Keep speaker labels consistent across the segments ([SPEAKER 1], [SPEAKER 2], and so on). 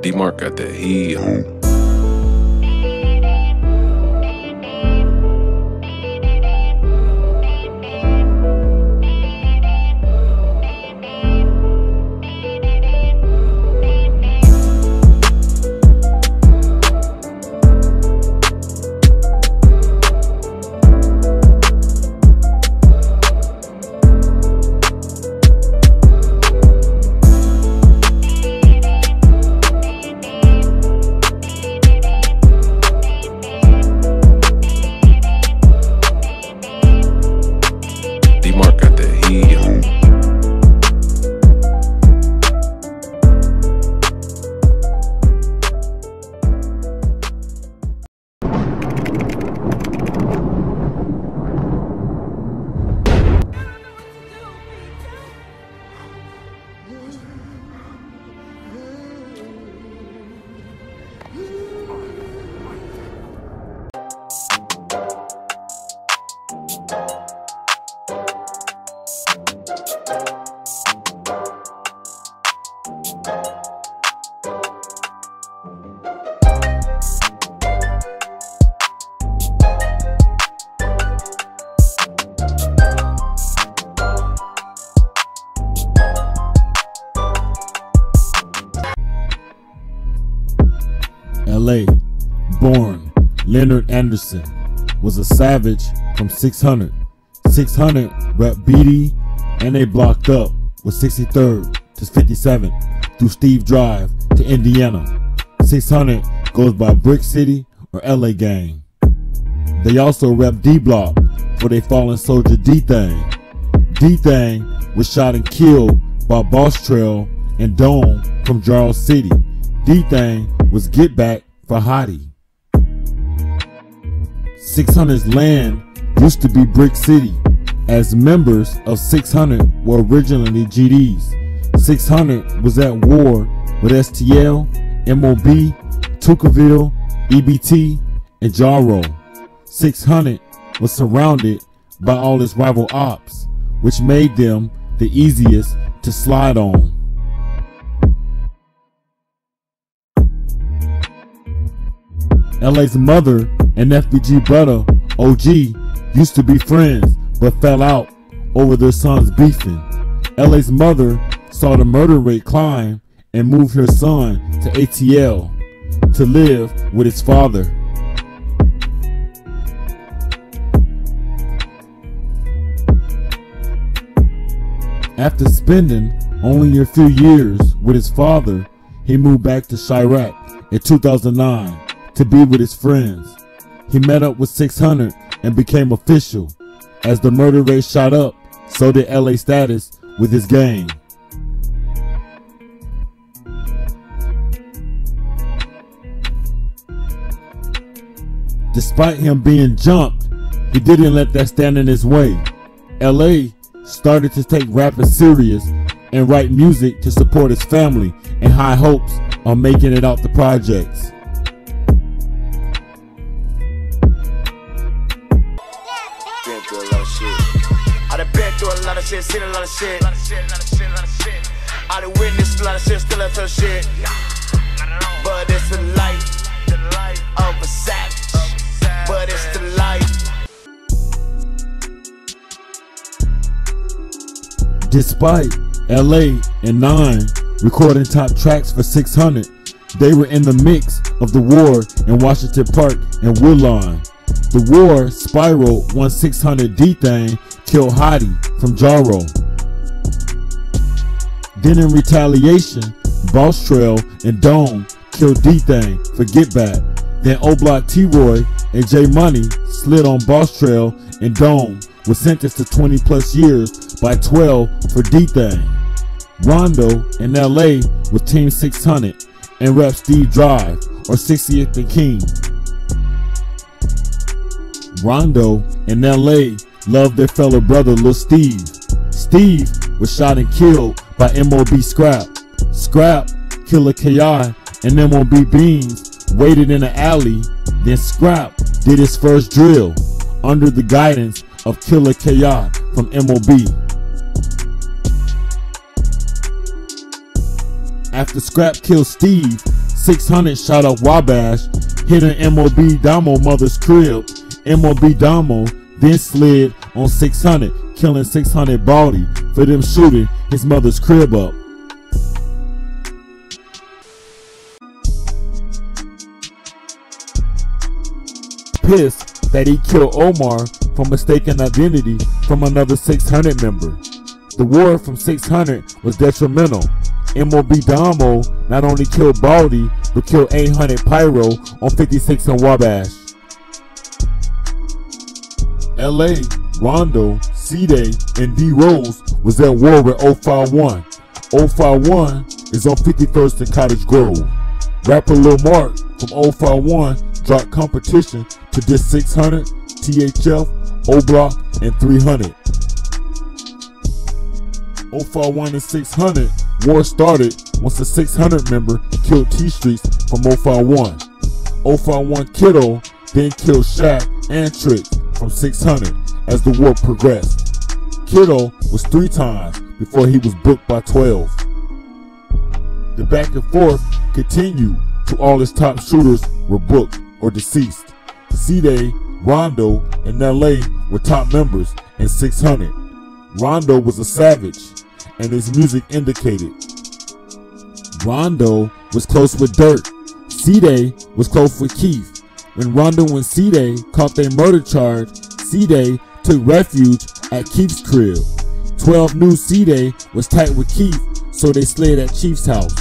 [SPEAKER 1] D-Mark got that heat. D-Mark got that heat.
[SPEAKER 2] LA, born Leonard Anderson, was a savage from 600. 600 rep BD, and they blocked up with 63rd to 57th through Steve Drive to Indiana. 600 goes by Brick City or LA Gang. They also rep D Block for their fallen soldier D-Thang. D-Thang was shot and killed by Boss Trail and Dome from Jarl City. D-Thang was Get Back for Hottie. 600's land used to be Brick City, as members of 600 were originally GDs. 600 was at war with STL, MOB, Tukaville, EBT, and Jarro. 600 was surrounded by all its rival ops, which made them the easiest to slide on. LA's mother and FBG brother, OG, used to be friends but fell out over their sons beefing. LA's mother saw the murder rate climb and moved her son to ATL to live with his father. After spending only a few years with his father, he moved back to Chirac in 2009 to be with his friends. He met up with 600 and became official. As the murder rate shot up, so did LA status with his gang. Despite him being jumped, he didn't let that stand in his way. LA started to take rapping serious and write music to support his family and high hopes on making it out the projects.
[SPEAKER 3] I done been through a lot of shit, seen a lot of shit. I done witnessed a lot of shit, still left her shit. But it's the life of a savage. But it's the life.
[SPEAKER 2] Despite LA and 9 recording top tracks for 600, they were in the mix of the war in Washington Park and Woodlawn. The war spiraled once 600 D-Thang killed Hottie from Jarro. Then in retaliation, Boss Trail and Dome killed D-Thang for Get Back. Then O-Block T-Roy and J Money slid on Boss Trail, and Dome was sentenced to 20 plus years by 12 for D-Thang. Rondo in LA with Team 600 and rep Steve Drive or 60th and King. Rondo in LA loved their fellow brother Lil Steve. Steve was shot and killed by MOB Scrap. Scrap, Killer KI, and MOB Beans waited in the alley. Then Scrap did his first drill under the guidance of Killer KI from MOB. After Scrap killed Steve, 600 shot up Wabash, hit an MOB Damo mother's crib. MOB Damo then slid on 600, killing 600 Baldy for them shooting his mother's crib up. Pissed that he killed Omar for mistaken identity from another 600 member. The war from 600 was detrimental. MOB Damo not only killed Baldy, but killed 800 Pyro on 56 and Wabash. LA, Rondo, C-Day, and D Rose was at war with 051. 051 is on 51st and Cottage Grove. Rapper Lil Mark from 051 dropped competition to diss 600, THF, O-Block, and 300. 051 and 600, war started once a 600 member killed T-Streets from 051. 051 Kiddo then killed Shaq and Trick from 600 as the war progressed. Kiddo was 3 times before he was booked by 12. The back and forth continued till all his top shooters were booked or deceased. C-Day, Rondo, and LA were top members in 600. Rondo was a savage, and his music indicated. Rondo was close with Dirk. C-Day was close with Keith. When Rondo and C-Day caught their murder charge, C-Day took refuge at Keith's crib. 12 knew C-Day was tight with Keith, so they slid at Chief's house.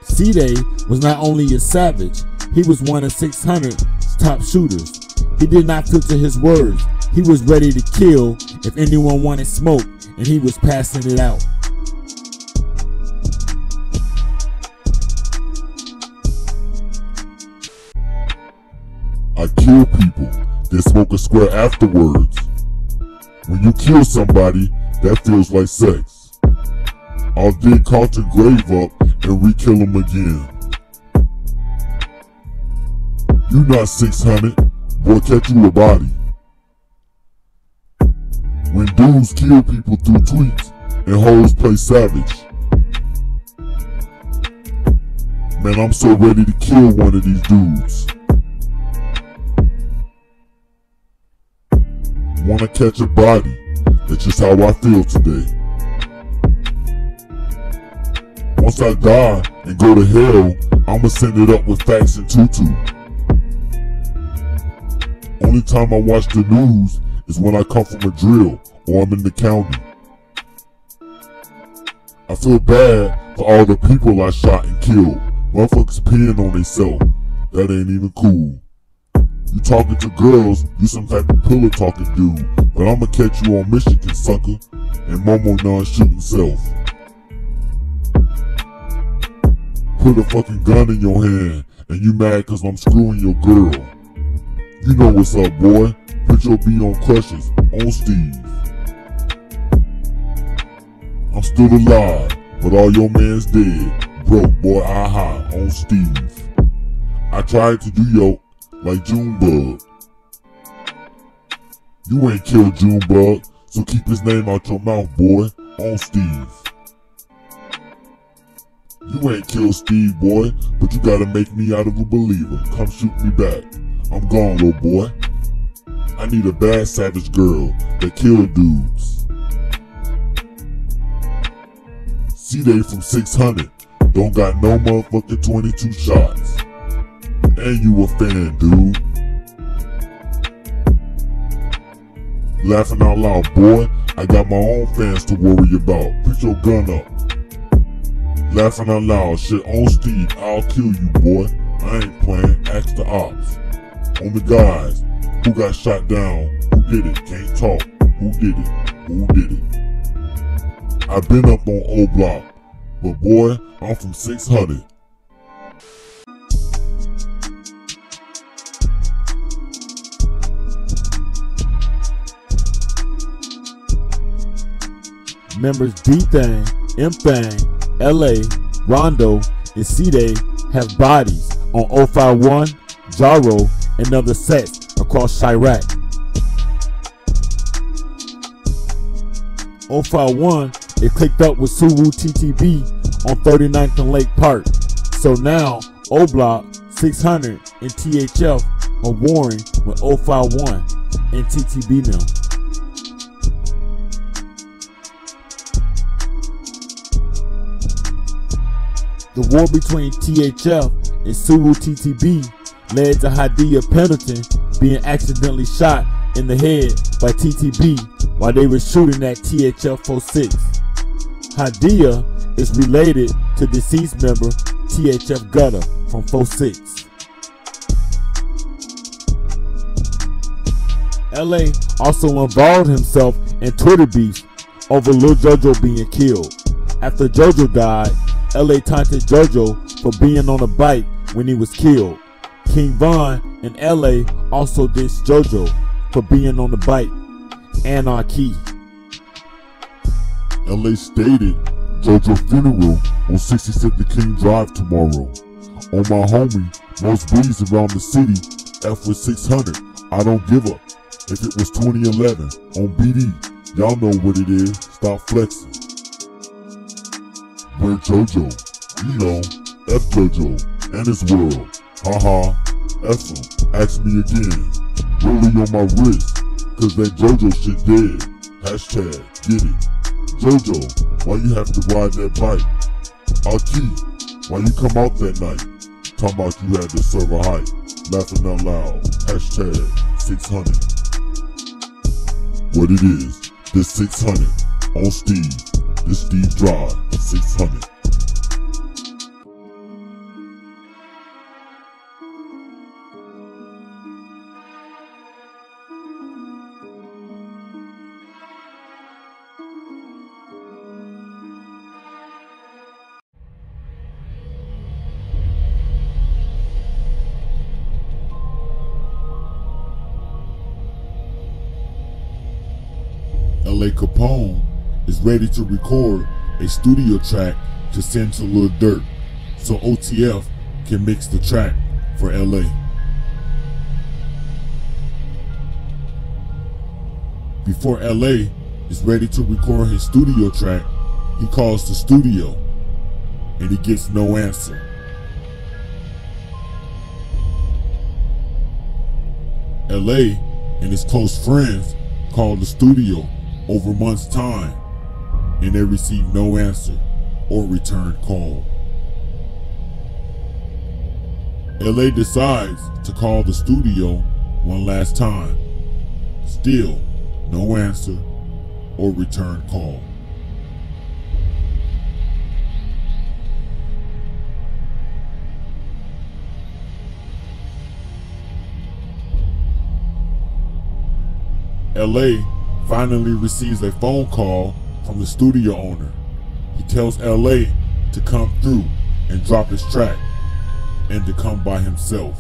[SPEAKER 2] C-Day was not only a savage, he was one of 600's top shooters. He did not filter his words. He was ready to kill if anyone wanted smoke, and he was passing it out.
[SPEAKER 4] I kill people, then smoke a square afterwards. When you kill somebody, that feels like sex. I'll dig Carlton grave up and re-kill him again. You not 600, boy, catch you a body. When dudes kill people through tweets and hoes play savage. Man, I'm so ready to kill one of these dudes. Wanna catch a body, that's just how I feel today. Once I die and go to hell, I'ma send it up with facts and tutu. Only time I watch the news is when I come from a drill or I'm in the county. I feel bad for all the people I shot and killed. Motherfuckers peeing on themselves. That ain't even cool. You talking to girls, you some type of pillow talking dude. But I'ma catch you on Michigan, sucker, and Momo non-shooting self. Put a fucking gun in your hand, and you mad cause I'm screwing your girl. You know what's up, boy. Put your beat on Crushers, on Steve. I'm still alive, but all your man's dead. Broke, boy, I high, on Steve. I tried to do yo like Junebug. You ain't killed Junebug, so keep his name out your mouth, boy, on Steve. You ain't killed Steve, boy, but you gotta make me out of a believer. Come shoot me back. I'm gone, little boy. I need a bad savage girl that kill dudes. C-Day from 600 don't got no motherfucking 22 shots. And you a fan, dude. Laughing out loud, boy. I got my own fans to worry about. Put your gun up. Laughing out loud, shit on Steve, I'll kill you, boy. I ain't playing, ask the ops. On the guys who got shot down, who did it, can't talk. Who did it, who did it? I've been up on O-Block, but boy, I'm from 600.
[SPEAKER 2] Members D-Thang, M-Thang, LA, Rondo, and C-Day have bodies on 051, Jaro, and other sets across Chirac. 051 is clicked up with Suwu TTB on 39th and Lake Park. So now, O-Block, 600, and THF are warring with 051 and TTB now. The war between THF and Suru TTB led to Hadia Pendleton being accidentally shot in the head by TTB while they were shooting at THF 46. Hadia is related to deceased member THF Gutter from 46. LA also involved himself in Twitter beef over Lil JoJo being killed. After JoJo died, LA taunted JoJo for being on a bike when he was killed. King Von and LA also dissed JoJo for being on the bike. Anarchy.
[SPEAKER 4] LA stated JoJo funeral on 67th King Drive tomorrow. On my homie, most bees around the city, F with 600, I don't give up. If it was 2011, on BD, y'all know what it is, stop flexing. Where JoJo, you know, F JoJo and his world, haha, F him, ask me again, really on my wrist, cause that JoJo shit dead, hashtag, get it. JoJo, why you have to ride that bike? Aki, why you come out that night? Talking about you had to serve a hype, laughing out loud, hashtag, 600. What it is, this 600, on Steve, this Steve Drive, 600. Lacapone is ready to record a studio track to send to Lil Durk so OTF can mix the track for LA. Before LA is ready to record his studio track, he calls the studio and he gets no answer. LA and his close friends called the studio over months' time, and they received no answer or return call. LA decides to call the studio one last time. Still, no answer or return call. LA finally receives a phone call from the studio owner. He tells LA to come through and drop his track and to come by himself.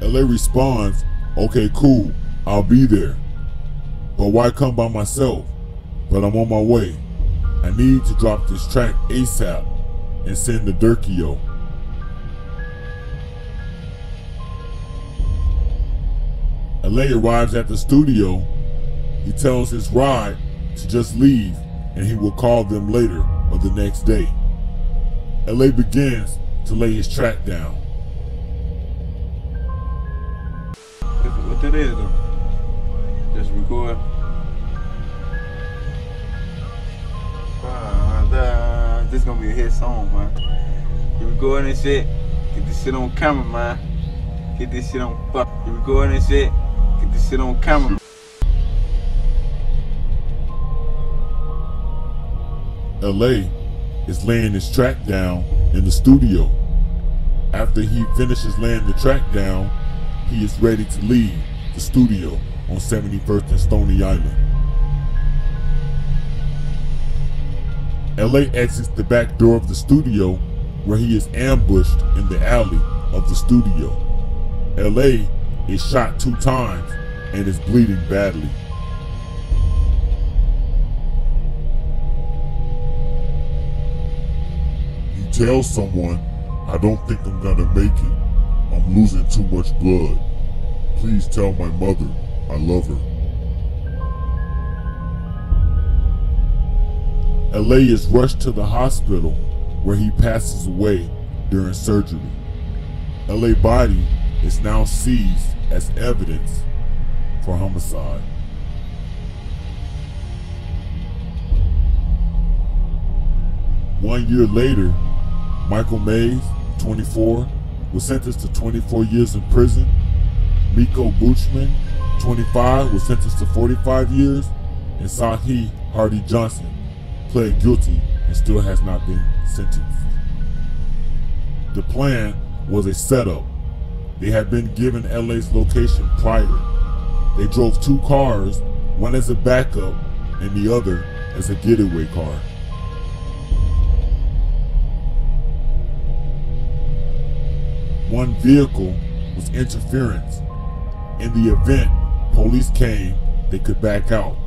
[SPEAKER 4] LA responds, okay, cool, I'll be there. But why come by myself? But I'm on my way. I need to drop this track ASAP and send to Durkio. LA arrives at the studio. He tells his ride to just leave and he will call them later or the next day. LA begins to lay his track down.
[SPEAKER 5] What that is though? Just record. This gonna be a hit song, man. You recording this shit? Get this shit on camera, man. Get this shit on fuck. You recording this shit? Get this shit on camera.
[SPEAKER 4] LA is laying his track down in the studio. After he finishes laying the track down, he is ready to leave the studio on 71st and Stony Island. LA exits the back door of the studio where he is ambushed in the alley of the studio. LA is shot 2 times and is bleeding badly. He tells someone, I don't think I'm gonna make it. I'm losing too much blood. Please tell my mother I love her.
[SPEAKER 2] LA is rushed to the hospital where he passes away during surgery. LA body is now seized as evidence for homicide. One year later, Michael Mays, 24, was sentenced to 24 years in prison. Miko Buchman, 25, was sentenced to 45 years, and Sahi Hardy Johnson pled guilty and still has not been sentenced. The plan was a setup. They had been given LA's location prior. They drove 2 cars, one as a backup and the other as a getaway car. One vehicle was interference. In the event police came, they could back out.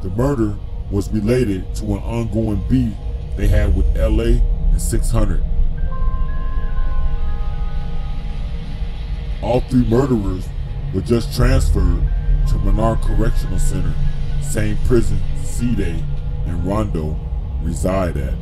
[SPEAKER 2] The murder was related to an ongoing beef they had with LA and 600. All 3 murderers were just transferred to Menard Correctional Center, same prison C-Day and Rondo reside at.